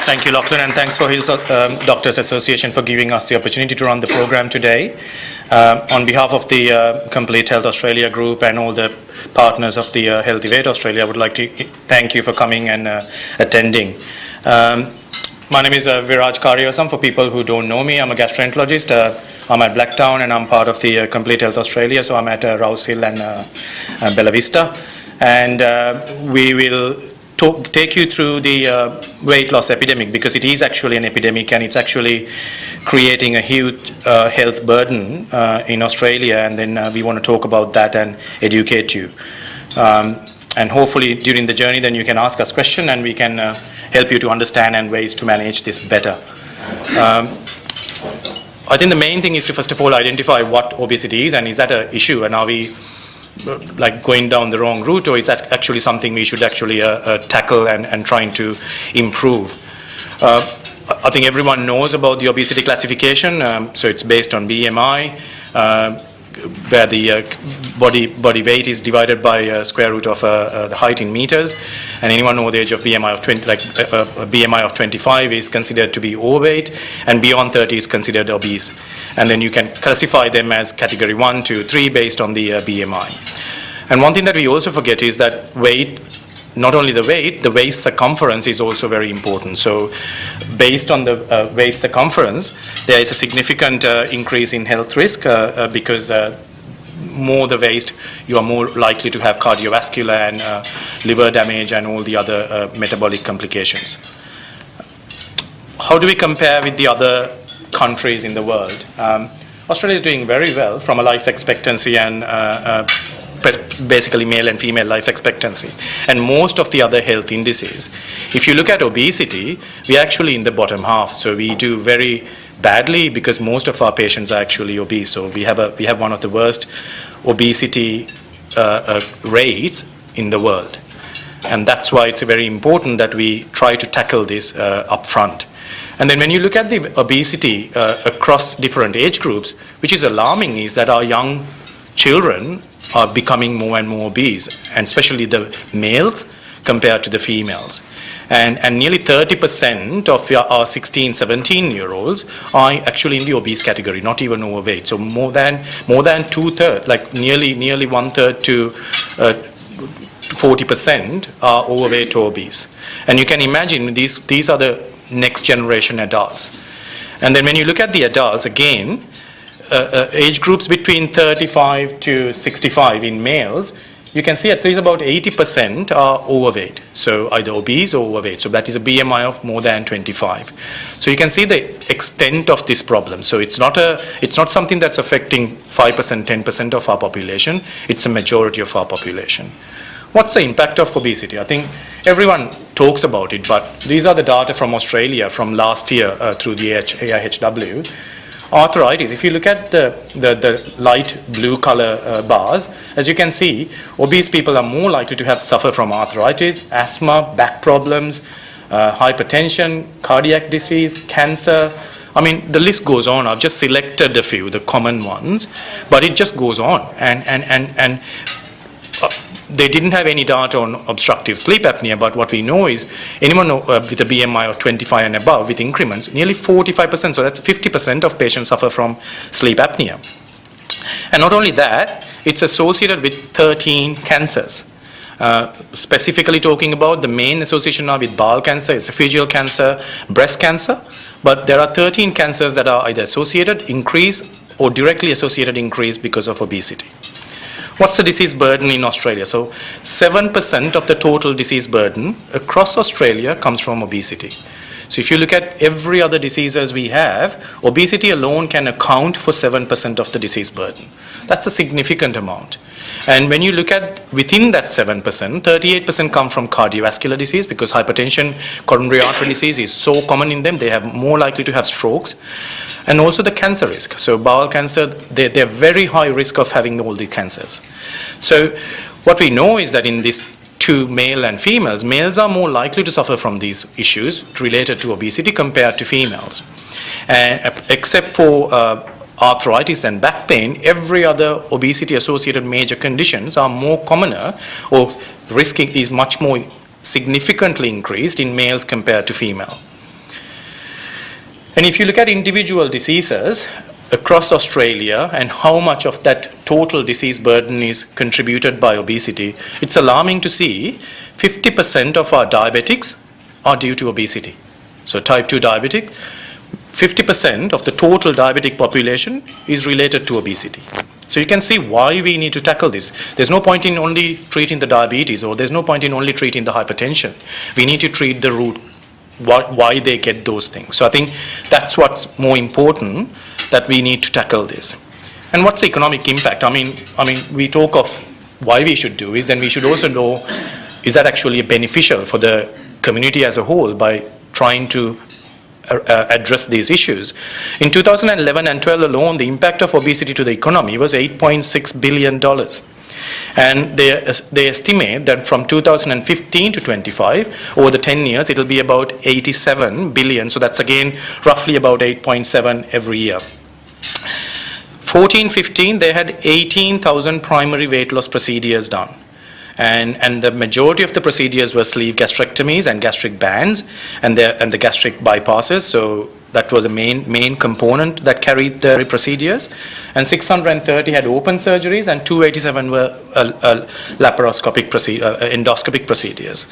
Thank you, Lachlan, and thanks for Hills Doctors Association for giving us the opportunity to run the program today. On behalf of the Complete Health Australia group and all the partners of the HealthyWeight Australia, I would like to thank you for coming and attending. My name is Viraj Kariyawasam. For people who don't know me, I'm a gastroenterologist. I'm at Blacktown and I'm part of the Complete Health Australia, so I'm at Rouse Hill and Bella Vista. And we will take you through the weight loss epidemic, because it is actually an epidemic and it's actually creating a huge health burden in Australia, and then we want to talk about that and educate you. And hopefully during the journey then you can ask us questions and we can help you to understand and ways to manage this better. I think the main thing is to first of all identify what obesity is, and is that an issue, and are we like going down the wrong route, or is that actually something we should actually tackle and trying to improve. I think everyone knows about the obesity classification, so it's based on BMI, where the body weight is divided by square root of the height in meters, and anyone over the age of BMI of 20, like a BMI of 25 is considered to be overweight, and beyond 30 is considered obese. And then you can classify them as category 1, 2, 3 based on the BMI. And one thing that we also forget is that weight, not only the waist circumference is also very important. So based on the waist circumference, there is a significant increase in health risk because more the waist, you are more likely to have cardiovascular and liver damage and all the other metabolic complications. How do we compare with the other countries in the world? Australia is doing very well from a life expectancy and basically male and female life expectancy, and most of the other health indices. If you look at obesity, we're actually in the bottom half, so we do very badly because most of our patients are actually obese. So we have one of the worst obesity rates in the world, and that's why it's very important that we try to tackle this up front. And then when you look at the obesity across different age groups, which is alarming, is that our young children are becoming more and more obese, and especially the males compared to the females. And nearly 30% of our 16, 17-year-olds are actually in the obese category, not even overweight. So more than 2/3, like nearly 1/3 to 40% are overweight or obese. And you can imagine these are the next generation adults. And then when you look at the adults, again, age groups between 35 to 65 in males, you can see at least about 80% are overweight, so either obese or overweight. So that is a BMI of more than 25. So you can see the extent of this problem. So it's not something that's affecting 5%, 10% of our population. It's a majority of our population. What's the impact of obesity? I think everyone talks about it, but these are the data from Australia from last year through the AIHW. Arthritis, if you look at the light blue color bars, as you can see, obese people are more likely to suffer from arthritis, asthma, back problems, hypertension, cardiac disease, cancer. I mean, the list goes on. I've just selected a few, the common ones, but it just goes on. And they didn't have any data on obstructive sleep apnea, but what we know is anyone with a BMI of 25 and above with increments, nearly 45%, so that's 50% of patients suffer from sleep apnea. And not only that, it's associated with 13 cancers. Specifically talking about the main association now with bowel cancer, esophageal cancer, breast cancer, but there are 13 cancers that are either associated, increase, or directly associated increase because of obesity. What's the disease burden in Australia? So 7% of the total disease burden across Australia comes from obesity. So if you look at every other diseases we have, obesity alone can account for 7% of the disease burden. That's a significant amount. And when you look at within that 7%, 38% come from cardiovascular disease, because hypertension, coronary artery disease is so common in them, they have more likely to have strokes. And also the cancer risk. So bowel cancer, they're very high risk of having all the cancers. So what we know is that in this to male and females, males are more likely to suffer from these issues related to obesity compared to females. Except for arthritis and back pain, every other obesity-associated major conditions are more commoner, or risk is much more significantly increased in males compared to female. And if you look at individual diseases across Australia and how much of that total disease burden is contributed by obesity, it's alarming to see 50% of our diabetics are due to obesity. So type 2 diabetic, 50% of the total diabetic population is related to obesity. So you can see why we need to tackle this. There's no point in only treating the diabetes, or there's no point in only treating the hypertension. We need to treat the root, why they get those things. So I think that's what's more important, that we need to tackle this. And what's the economic impact? I mean, we talk of why we should do is, then we should also know, is that actually beneficial for the community as a whole by trying to address these issues. In 2011 and 12 alone, the impact of obesity to the economy was $8.6 billion. And they estimate that from 2015 to 25, over the 10 years, it will be about 87 billion. So that's again roughly about 8.7 every year. 14-15, they had 18,000 primary weight loss procedures done. And the majority of the procedures were sleeve gastrectomies and gastric bands and the gastric bypasses. So that was a main component that carried the procedures. And 630 had open surgeries, and 287 were laparoscopic endoscopic procedures.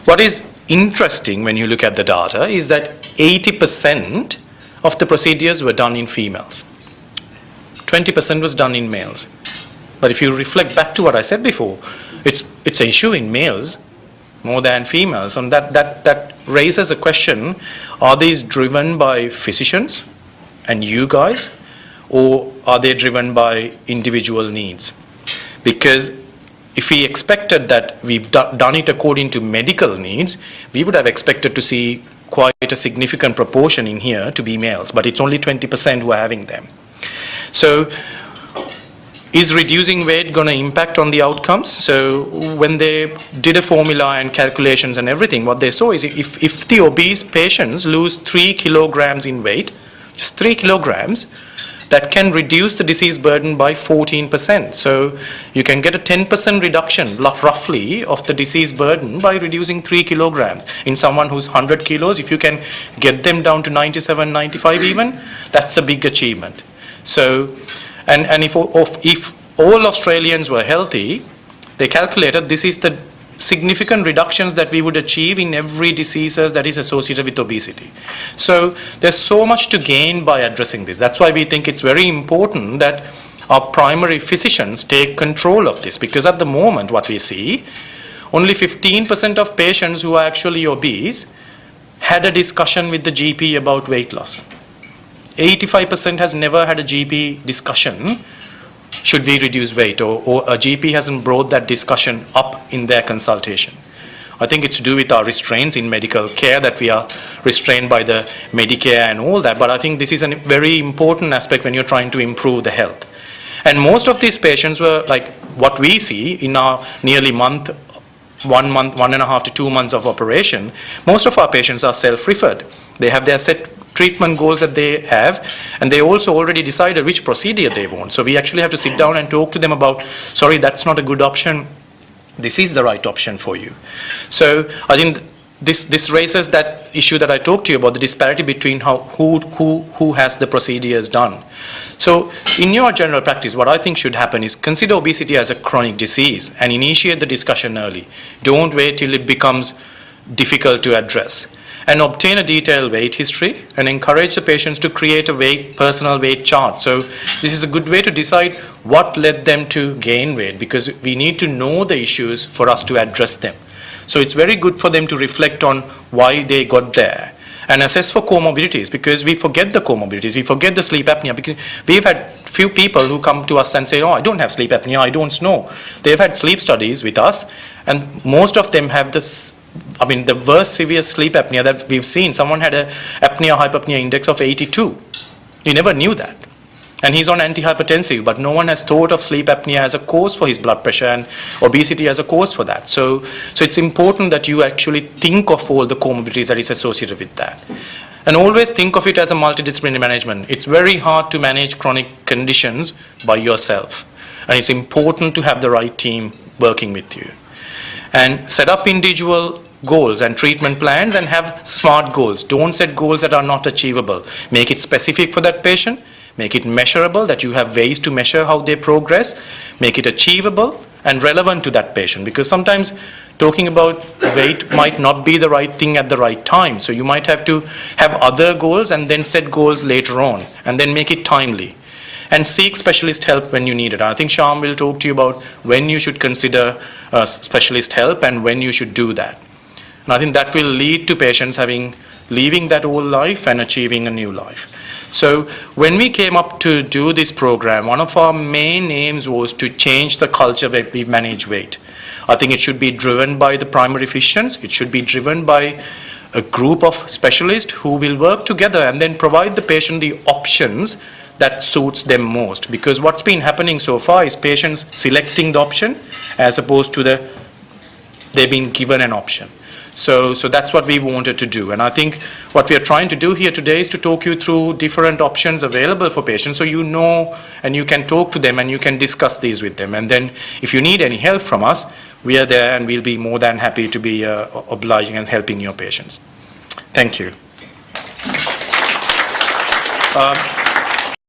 What is interesting when you look at the data is that 80% of the procedures were done in females. 20% was done in males. But if you reflect back to what I said before, it's an issue in males more than females, and that raises a question: are these driven by physicians and you guys, or are they driven by individual needs? Because if we expected that we've done it according to medical needs, we would have expected to see quite a significant proportion in here to be males, but it's only 20% who are having them. So is reducing weight going to impact on the outcomes? So when they did a formula and calculations and everything, what they saw is if the obese patients lose 3 kilograms in weight, just 3 kilograms, that can reduce the disease burden by 14%. So you can get a 10% reduction roughly of the disease burden by reducing 3 kilograms. In someone who's 100 kilos, if you can get them down to 97, 95 even, that's a big achievement. So And if all Australians were healthy, they calculated this is the significant reductions that we would achieve in every diseases that is associated with obesity. So there's so much to gain by addressing this. That's why we think it's very important that our primary physicians take control of this, because at the moment what we see, only 15% of patients who are actually obese had a discussion with the GP about weight loss. 85% has never had a GP discussion, should we reduce weight, or a GP hasn't brought that discussion up in their consultation. I think it's to do with our restraints in medical care, that we are restrained by the Medicare and all that, but I think this is a very important aspect when you're trying to improve the health. And most of these patients were like what we see in our nearly 1 and a half to 2 months of operation. Most of our patients are self-referred. They have their set treatment goals that they have, and they also already decided which procedure they want. So we actually have to sit down and talk to them about, sorry, that's not a good option, this is the right option for you. So I think this raises that issue that I talked to you about, the disparity between who has the procedures done. So in your general practice, what I think should happen is consider obesity as a chronic disease and initiate the discussion early. Don't wait till it becomes difficult to address. And obtain a detailed weight history and encourage the patients to create a personal weight chart. So this is a good way to decide what led them to gain weight, because we need to know the issues for us to address them. So it's very good for them to reflect on why they got there and assess for comorbidities, because we forget the comorbidities, we forget the sleep apnea, because we've had few people who come to us and say, oh, I don't have sleep apnea, I don't snore. They've had sleep studies with us, and most of them have this, the worst severe sleep apnea that we've seen. Someone had a apnea-hypopnea index of 82. You never knew that. And he's on antihypertensive, but no one has thought of sleep apnea as a cause for his blood pressure and obesity as a cause for that. So it's important that you actually think of all the comorbidities that is associated with that. And always think of it as a multidisciplinary management. It's very hard to manage chronic conditions by yourself. And it's important to have the right team working with you. And set up individual goals and treatment plans and have smart goals. Don't set goals that are not achievable. Make it specific for that patient. Make it measurable, that you have ways to measure how they progress. Make it achievable and relevant to that patient, because sometimes talking about weight might not be the right thing at the right time. So you might have to have other goals and then set goals later on and then make it timely. And seek specialist help when you need it. I think Shyam will talk to you about when you should consider specialist help and when you should do that. And I think that will lead to patients leaving that old life and achieving a new life. So when we came up to do this program, one of our main aims was to change the culture where we manage weight. I think it should be driven by the primary physicians. It should be driven by a group of specialists who will work together and then provide the patient the options that suits them most. Because what's been happening so far is patients selecting the option as opposed to they've been given an option. So that's what we wanted to do. And I think what we are trying to do here today is to talk you through different options available for patients, so you know and you can talk to them and you can discuss these with them. And then if you need any help from us, we are there and we'll be more than happy to be obliging and helping your patients. Thank you.